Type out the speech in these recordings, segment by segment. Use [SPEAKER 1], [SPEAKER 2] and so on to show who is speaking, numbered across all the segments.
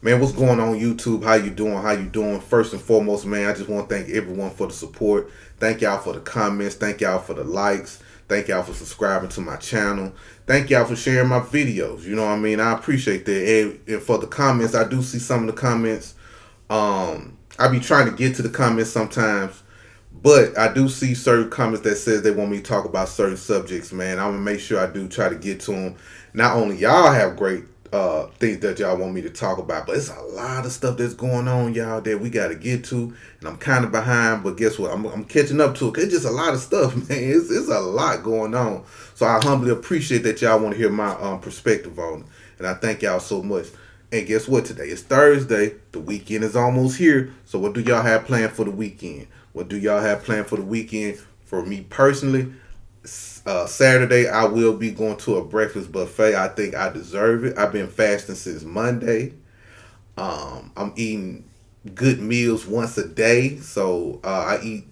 [SPEAKER 1] Man, what's going on YouTube? How you doing? How you doing? First and foremost, man, I just want to thank everyone for the support. Thank y'all for the comments. Thank y'all for the likes. Thank y'all for subscribing to my channel. Thank y'all for sharing my videos. You know what I mean? I appreciate that. And for the comments, I do see some of the comments. I be trying to get to the comments sometimes, but I do see certain comments that says they want me to talk about certain subjects, man. I'm gonna make sure I do try to get to them. Not only y'all have great things that y'all want me to talk about, but it's a lot of stuff that's going on, y'all, that we got to get to, and I'm kind of behind. But guess what? I'm catching up to it. It's just a lot of stuff, man. It's a lot going on. So I humbly appreciate that y'all want to hear my perspective on it, and I thank y'all so much. And guess what? Today is Thursday. The weekend is almost here. So what do y'all have planned for the weekend? What do y'all have planned for the weekend? For me personally, Saturday I will be going to a breakfast buffet. I think I deserve it. I've been fasting since Monday. I'm eating good meals once a day. So I eat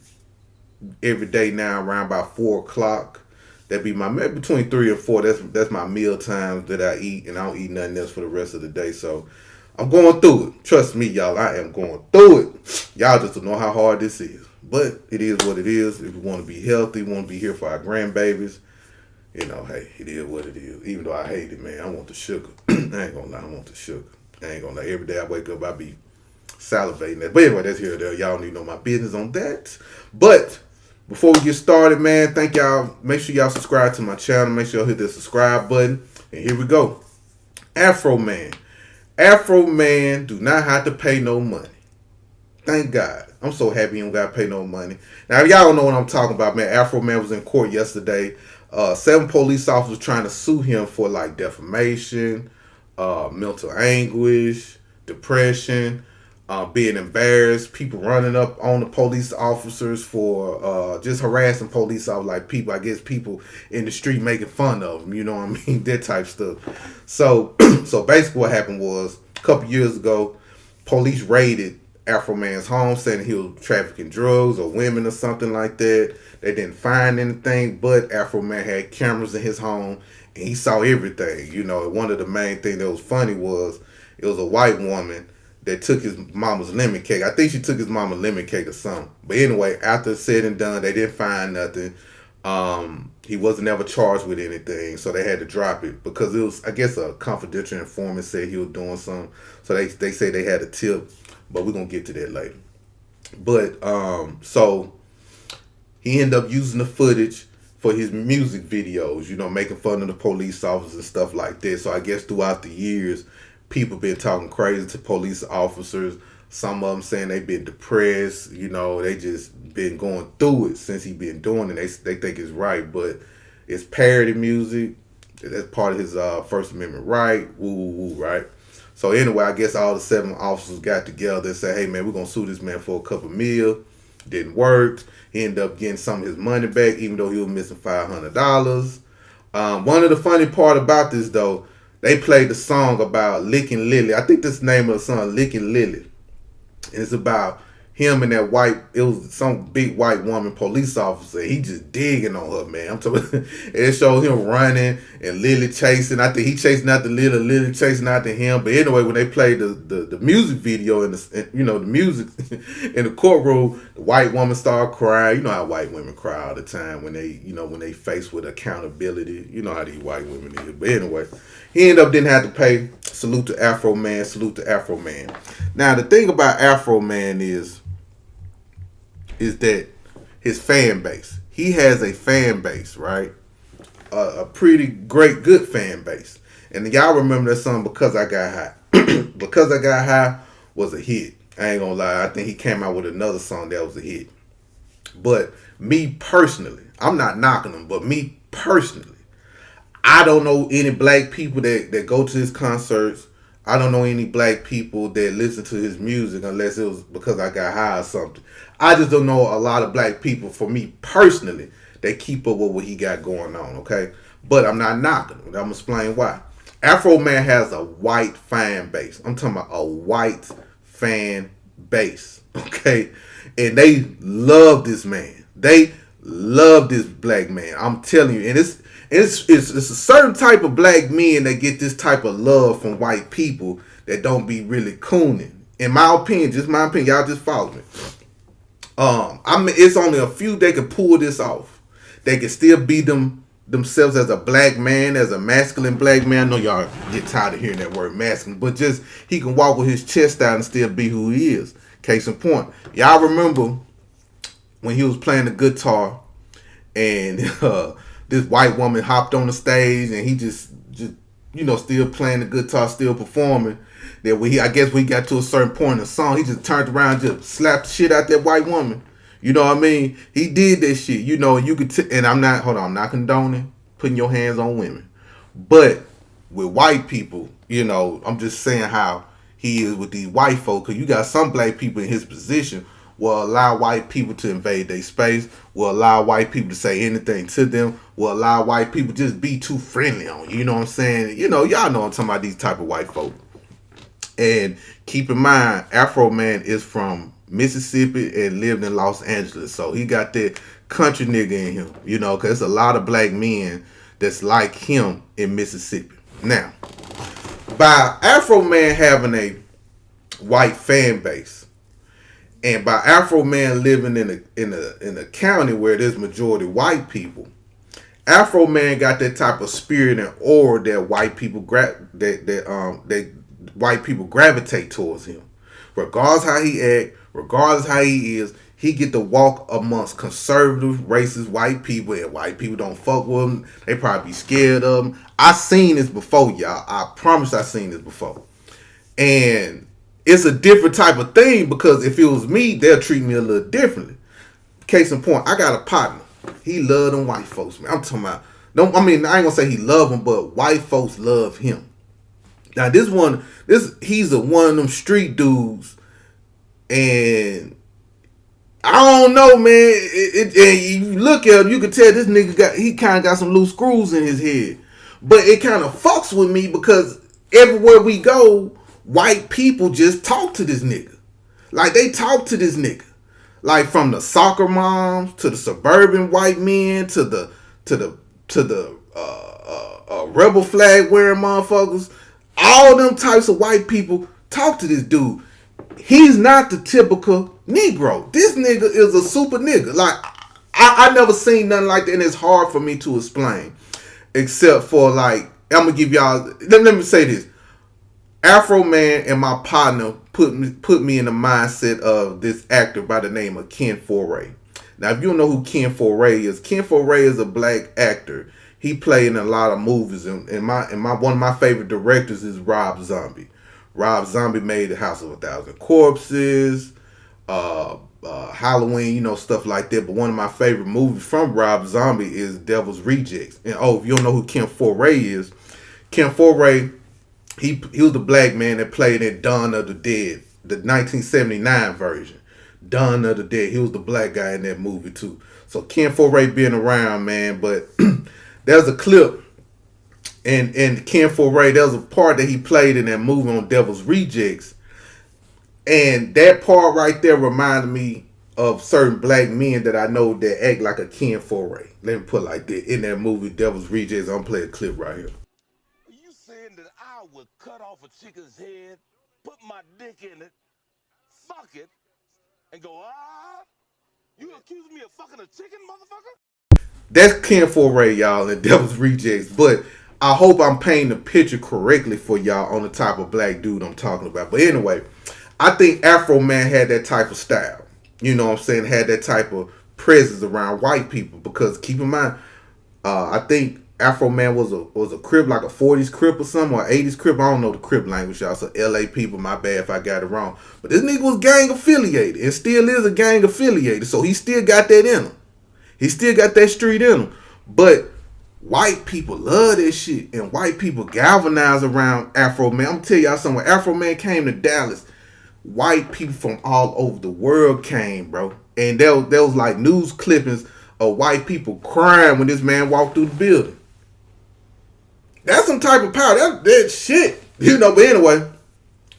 [SPEAKER 1] every day now around about 4 o'clock. That'd be my between 3 and 4. That's my meal times that I eat, and I don't eat nothing else for the rest of the day. So I'm going through it. Trust me, y'all. I am going through it. Y'all just don't know how hard this is, but it is what it is. If we want to be healthy, we want to be here for our grandbabies. You know, hey, it is what it is. Even though I hate it, man, I want the sugar. I ain't gonna lie, I want the sugar. I ain't gonna lie. Every day I wake up, I be salivating that. But anyway, that's here or there. Y'all need to know my business on that. But before we get started, man, thank y'all. Make sure y'all subscribe to my channel. Make sure y'all hit the subscribe button. And here we go. Afroman. Afroman do not have to pay no money. Thank God. I'm so happy you don't got to pay no money. Now, if y'all don't know what I'm talking about, man, Afroman was in court yesterday. 7 police officers trying to sue him for like defamation, mental anguish, depression, being embarrassed, people running up on the police officers for just harassing police officers, like people, I guess people in the street making fun of them, you know what I mean, that type stuff. So, so basically what happened was a couple years ago, police raided Afroman's home, saying he was trafficking drugs or women or something like that. They didn't find anything, but Afroman had cameras in his home and he saw everything. You know, one of the main things that was funny was it was a white woman that took his mama's lemon cake. I think she took his mama lemon cake or something. But anyway, after said and done, they didn't find nothing. He wasn't ever charged with anything, so they had to drop it because it was, I guess, a confidential informant said he was doing something. So they say they had a tip, but we're gonna get to that later. But so he ended up using the footage for his music videos, you know, making fun of the police officers and stuff like that. So I guess throughout the years, people been talking crazy to police officers. Some of them saying they've been depressed, you know, they just been going through it since he been doing it. They think it's right, but it's parody music. That's part of his First Amendment right. Woo, woo, woo, right? So anyway, I guess all the 7 officers got together and said, hey, man, we're going to sue this man for a couple mil. Didn't work. He ended up getting some of his money back, even though he was missing $500. One of the funny part about this, though, they played the song about Licking Lily. I think this the name of the song, Licking Lily. And it's about him and that white, it was some big white woman police officer. He just digging on her, man. I'm talking. It showed him running and Lily chasing. I think he chasing after Lily, Lily chasing after him. But anyway, when they played the music video and the music in the courtroom, the white woman started crying. You know how white women cry all the time when they faced with accountability. You know how these white women is. But anyway, he ended up didn't have to pay. Salute to Afroman. Salute to Afroman. Now the thing about Afroman is that his fan base. He has a fan base, right? A pretty great, good fan base. And y'all remember that song, Because I Got High. Because I Got High was a hit. I ain't gonna lie. I think he came out with another song that was a hit. But me personally, I'm not knocking him, but me personally, I don't know any black people that go to his concerts. I don't know any black people that listen to his music unless it was Because I Got High or something. I just don't know a lot of black people, for me personally, that keep up with what he got going on, okay? But I'm not knocking him. I'm going to explain why. Afroman has a white fan base. I'm talking about a white fan base, okay? And they love this man. They love this black man. I'm telling you. And it's a certain type of black men that get this type of love from white people that don't be really cooning. In my opinion, just my opinion, y'all just follow me. I mean, it's only a few that can pull this off. They can still be themselves as a black man, as a masculine black man. I know y'all get tired of hearing that word masculine, but just he can walk with his chest out and still be who he is. Case in point, y'all remember when he was playing the guitar and this white woman hopped on the stage and he just still playing the guitar, still performing. That I guess when he got to a certain point in the song, he just turned around and just slapped the shit out that white woman. You know what I mean? He did that shit. You know, you could and I'm not condoning putting your hands on women. But with white people, I'm just saying how he is with these white folk. Because you got some black people in his position will allow white people to invade their space, will allow white people to say anything to them, will allow white people just be too friendly on you. You know what I'm saying? Y'all know I'm talking about these type of white folk. And keep in mind, Afroman is from Mississippi and lived in Los Angeles. So he got that country nigga in him, because there's a lot of black men that's like him in Mississippi. Now, by Afroman having a white fan base, and by Afroman living in a county where there's majority white people, Afroman got that type of spirit and aura that white people white people gravitate towards him. Regardless how he act, regardless how he is, he get to walk amongst conservative, racist white people, and white people don't fuck with him. They probably be scared of him. I seen this before, y'all. I promise I seen this before. And it's a different type of thing because if it was me, they'll treat me a little differently. Case in point, I got a partner. He love them white folks, man. I'm talking about, I ain't gonna say he love them, but white folks love him. Now he's one of them street dudes, and I don't know, man. And you look at him, you can tell this nigga he kind of got some loose screws in his head. But it kind of fucks with me because everywhere we go, white people just talk to this nigga. Like they talk to this nigga, like from the soccer moms to the suburban white men to the rebel flag wearing motherfuckers. All them types of white people talk to this dude. He's not the typical Negro. This nigga is a super nigga. Like, I never seen nothing like that, and it's hard for me to explain. Except for, like, I'm going to give y'all... Let me say this. Afroman and my partner put me in the mindset of this actor by the name of Ken Foray. Now, if you don't know who Ken Foray is a black actor. He played in a lot of movies, and one of my favorite directors is Rob Zombie. Rob Zombie made The House of a Thousand Corpses, Halloween, stuff like that. But one of my favorite movies from Rob Zombie is Devil's Rejects. And if you don't know who Ken Foray is, Ken Foray, he was the black man that played in Dawn of the Dead, the 1979 version. Dawn of the Dead. He was the black guy in that movie too. So Ken Foray been around, man, but there's a clip and Ken Foray, there was a part that he played in that movie on Devil's Rejects. And that part right there reminded me of certain black men that I know that act like a Ken Foray. Let me put it like that. In that movie, Devil's Rejects, I'm playing a clip right here.
[SPEAKER 2] Are you saying that I would cut off a chicken's head, put my dick in it, fuck it, and go, you accuse me of fucking a chicken, motherfucker?
[SPEAKER 1] That's Ken Foray, y'all, and Devil's Rejects. But I hope I'm painting the picture correctly for y'all on the type of black dude I'm talking about. But anyway, I think Afroman had that type of style. You know what I'm saying? Had that type of presence around white people. Because keep in mind, I think Afroman was a Crip, like a 40s Crip or something, or 80s Crip. I don't know the Crip language, y'all. So LA people, my bad if I got it wrong. But this nigga was gang affiliated and still is a gang affiliated. So he still got that in him. He still got that street in him. But white people love that shit. And white people galvanize around Afroman. I'm going to tell y'all something. When Afroman came to Dallas, white people from all over the world came, bro. And there was like news clippings of white people crying when this man walked through the building. That's some type of power. That shit. But anyway.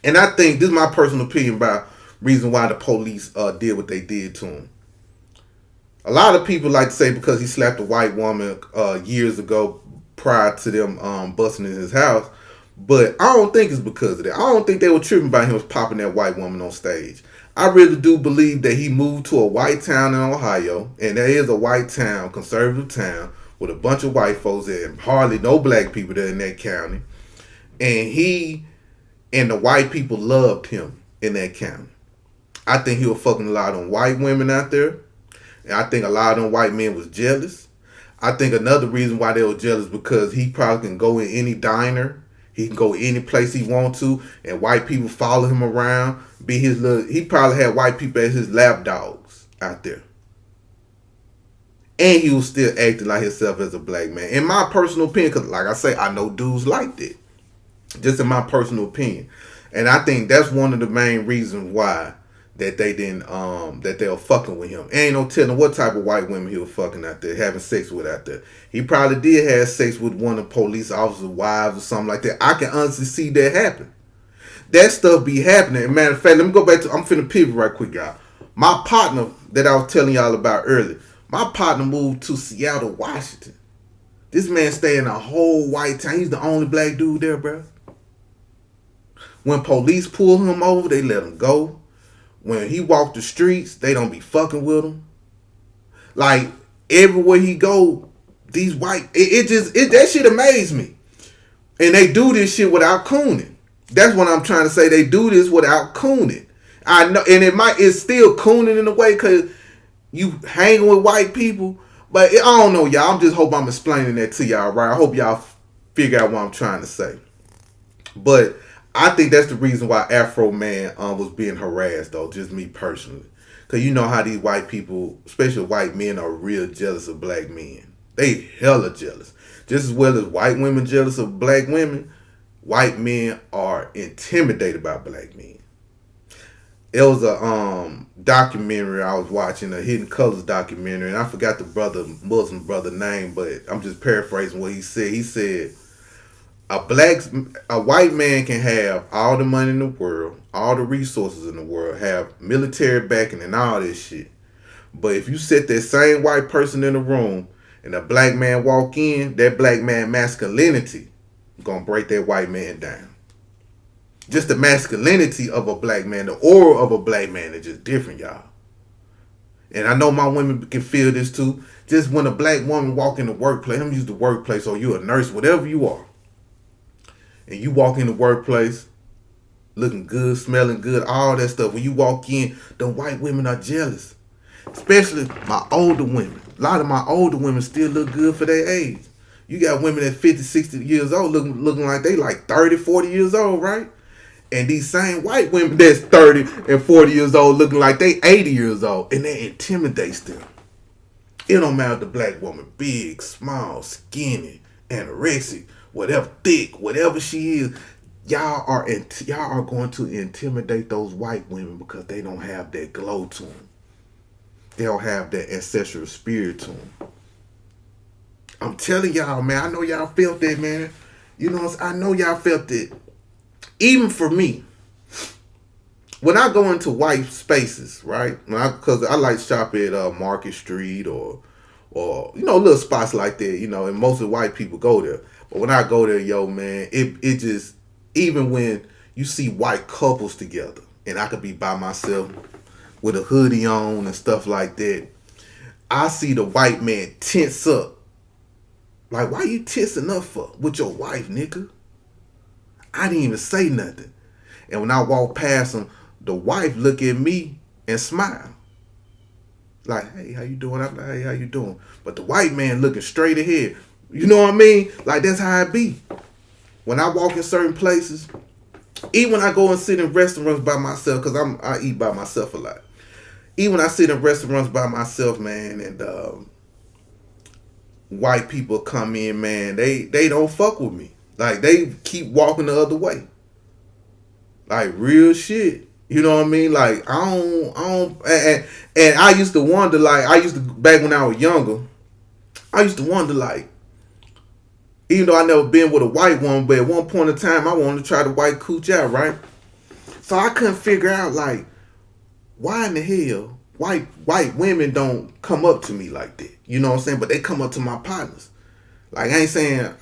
[SPEAKER 1] And I think this is my personal opinion about reason why the police did what they did to him. A lot of people like to say because he slapped a white woman years ago prior to them busting in his house. But I don't think it's because of that. I don't think they were tripping about him popping that white woman on stage. I really do believe that he moved to a white town in Ohio, and there is a white town, conservative town, with a bunch of white folks and hardly no black people there in that county. And he and the white people loved him in that county. I think he was fucking a lot on white women out there. And I think a lot of them white men was jealous. I think another reason why they were jealous because he probably can go in any diner. He can go any place he want to, and white people follow him around. Be his little. He probably had white people as his lap dogs out there, and he was still acting like himself as a black man. In my personal opinion, because like I say, I know dudes like that. Just in my personal opinion, and I think that's one of the main reasons why that they didn't that they were fucking with him. Ain't no telling what type of white women he was fucking out there, having sex with out there. He probably did have sex with one of the police officers' wives or something like that. I can honestly see that happen. That stuff be happening. Matter of fact, let me go back to, I'm finna pivot right quick, y'all. My partner that I was telling y'all about earlier, my partner moved to Seattle, Washington. This man stay in a whole white town. He's the only black dude there, bro. When police pull him over, they let him go. When he walk the streets, they don't be fucking with him. Like, everywhere he go, these white, that shit amazed me. And they do this shit without cooning. That's what I'm trying to say. They do this without cooning. I know, and it's still cooning in a way because you hanging with white people. But I don't know, y'all. I'm just hope I'm explaining that to y'all, right? I hope y'all figure out what I'm trying to say. But I think that's the reason why Afroman was being harassed, though, just me personally. Because you know how these white people, especially white men, are real jealous of black men. They hella jealous. Just as well as white women jealous of black women, white men are intimidated by black men. It was a documentary I was watching, a Hidden Colors documentary, and I forgot the Muslim brother name, but I'm just paraphrasing what he said. He said, a white man can have all the money in the world, all the resources in the world, have military backing and all this shit. But if you set that same white person in the room and a black man walk in, that black man masculinity gonna break that white man down. Just the masculinity of a black man, the aura of a black man is just different, y'all. And I know my women can feel this too. Just when a black woman walk in the workplace, I'm used to workplace, or you're a nurse, whatever you are, and you walk in the workplace looking good, smelling good, all that stuff. When you walk in, the white women are jealous. Especially my older women. A lot of my older women still look good for their age. You got women at 50, 60 years old looking like they like 30, 40 years old, right? And these same white women that's 30 and 40 years old looking like they 80 years old. And that intimidates them. It don't matter if the black woman big, small, skinny, anorexic, whatever, thick, whatever she is. Y'all are going to intimidate those white women because they don't have that glow to them. They don't have that ancestral spirit to them. I'm telling y'all, man. I know y'all felt that, man. You know, I know y'all felt it. Even for me, when I go into white spaces, right? Because I like to shop at Market Street or you know, little spots like that. You know, and most of the white people go there. But when I go there, yo, man, it just, even when you see white couples together, and I could be by myself with a hoodie on and stuff like that, I see the white man tense up. Like, why you tensing up for with your wife, nigga? I didn't even say nothing. And when I walk past him, the wife look at me and smile. Like, hey, how you doing? I'm like, hey, how you doing? But the white man looking straight ahead. You know what I mean? Like, that's how it be. When I walk in certain places, even when I go and sit in restaurants by myself, because I eat by myself a lot. Even when I sit in restaurants by myself, man, and white people come in, man, they don't fuck with me. Like, they keep walking the other way. Like, real shit. You know what I mean? Like, I don't, and I used to wonder, like, back when I was younger, I used to wonder, like, even though I never been with a white woman, but at one point in time, I wanted to try the white cooch out, right? So I couldn't figure out, like, why in the hell white women don't come up to me like that. You know what I'm saying? But they come up to my partners. Like, I ain't saying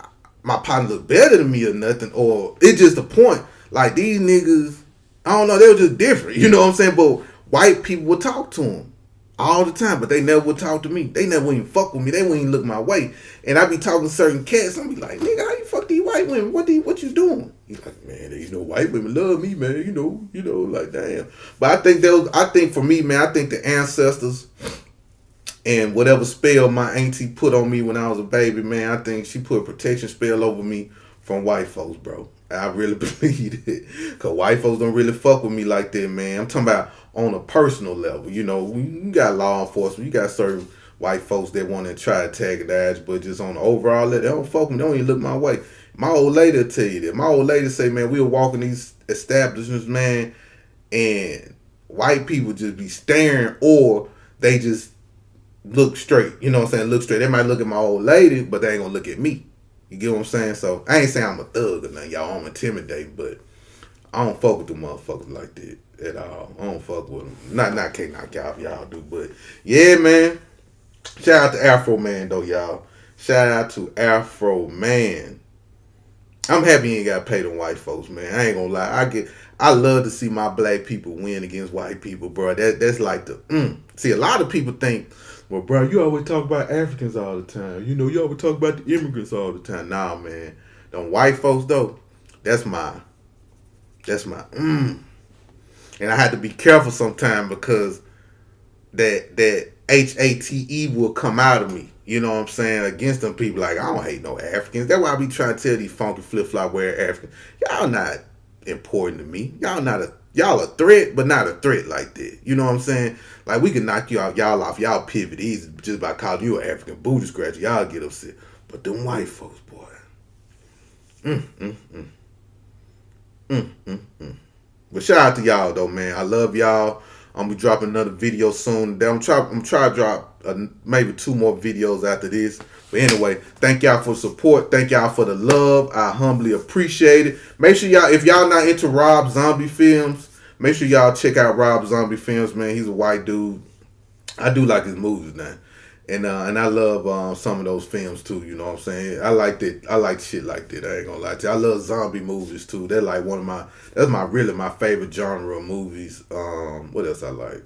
[SPEAKER 1] my partner look better than me or nothing, or it's just the point. Like these niggas, I don't know, they were just different. You know what I'm saying? But white people would talk to them all the time, but they never would talk to me. They never even fuck with me. They wouldn't even look my way. And I be talking to certain cats. I be like, nigga, how you fuck these white women? What you doing? He's like, man, white women love me, man. Like damn. But I think for me, man, I think the ancestors and whatever spell my auntie put on me when I was a baby, man, I think she put a protection spell over me from white folks, bro. I really believe it. Because white folks don't really fuck with me like that, man. I'm talking about on a personal level. You know, you got law enforcement, you got certain white folks that want to try to tag the ass, but just on the overall level, they don't fuck with me. They don't even look my way. My old lady will tell you that. My old lady say, man, we were walking these establishments, man, and white people just be staring, or they just look straight. You know what I'm saying? Look straight. They might look at my old lady, but they ain't gonna look at me. You get what I'm saying? So I ain't saying I'm a thug or nothing, y'all. I'm intimidating, but I don't fuck with them motherfuckers like that at all. I don't fuck with them. Not can't knock y'all if y'all do, but yeah, man. Shout out to Afroman though, y'all. Shout out to Afroman. I'm happy he ain't got paid them white folks, man. I ain't gonna lie. I love to see my black people win against white people, bro. That's like the See, a lot of people think, well, bro, you always talk about Africans all the time. You know, you always talk about the immigrants all the time. Nah, man. Them white folks though, that's my And I had to be careful sometimes because that HATE will come out of me. You know what I'm saying? Against them people, like, I don't hate no Africans. That's why I be trying to tell these funky flip-flop wearing Africans, y'all not important to me. Y'all a threat, but not a threat like that. You know what I'm saying? Like, we can knock y'all off y'all pivot easy just by calling you an African booty scratcher. Y'all get upset. But them white folks, boy. But shout out to y'all though, man. I love y'all. I'm gonna be dropping another video soon. I'm trying to drop maybe 2 more videos after this. But anyway, thank y'all for support. Thank y'all for the love. I humbly appreciate it. Make sure y'all, if y'all not into Rob Zombie films, make sure y'all check out Rob Zombie films, man. He's a white dude. I do like his movies now. And I love some of those films too, you know what I'm saying? I like shit like that, I ain't gonna lie to you. I love zombie movies too. They're like that's my favorite genre of movies. What else I like?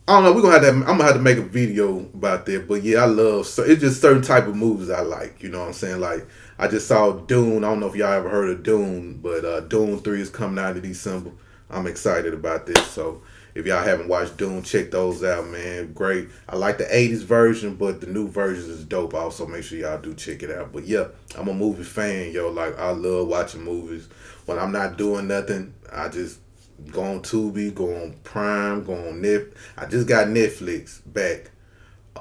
[SPEAKER 1] I don't know, I'm gonna have to make a video about that, but yeah, it's just certain type of movies I like, you know what I'm saying? Like, I just saw Dune. I don't know if y'all ever heard of Dune, but Dune 3 is coming out in December. I'm excited about this, so if y'all haven't watched Dune, check those out, man. Great. I like the 80s version, but the new version is dope. Also, make sure y'all do check it out. But yeah, I'm a movie fan, yo. Like, I love watching movies. When I'm not doing nothing, I just go on Tubi, go on Prime, go on Netflix. I just got Netflix back.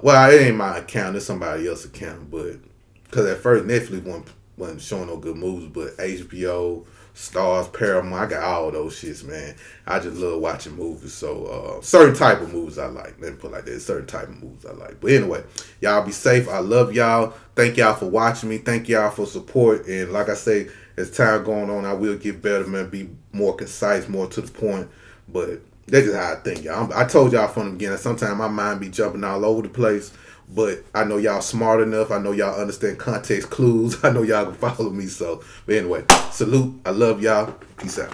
[SPEAKER 1] Well, it ain't my account. It's somebody else's account. But because at first Netflix wasn't showing no good movies, but HBO, Stars, Paramount, I got all those shits, man. I just love watching movies. So certain type of movies I like. Let me put it like that. Certain type of movies I like. But anyway, y'all be safe. I love y'all. Thank y'all for watching me. Thank y'all for support. And like I say, as time going on, I will get better, man. Be more concise, more to the point. But that's just how I think, y'all. I told y'all from the beginning, sometimes my mind be jumping all over the place. But I know y'all smart enough. I know y'all understand context clues. I know y'all can follow me. So, but anyway, salute. I love y'all. Peace out.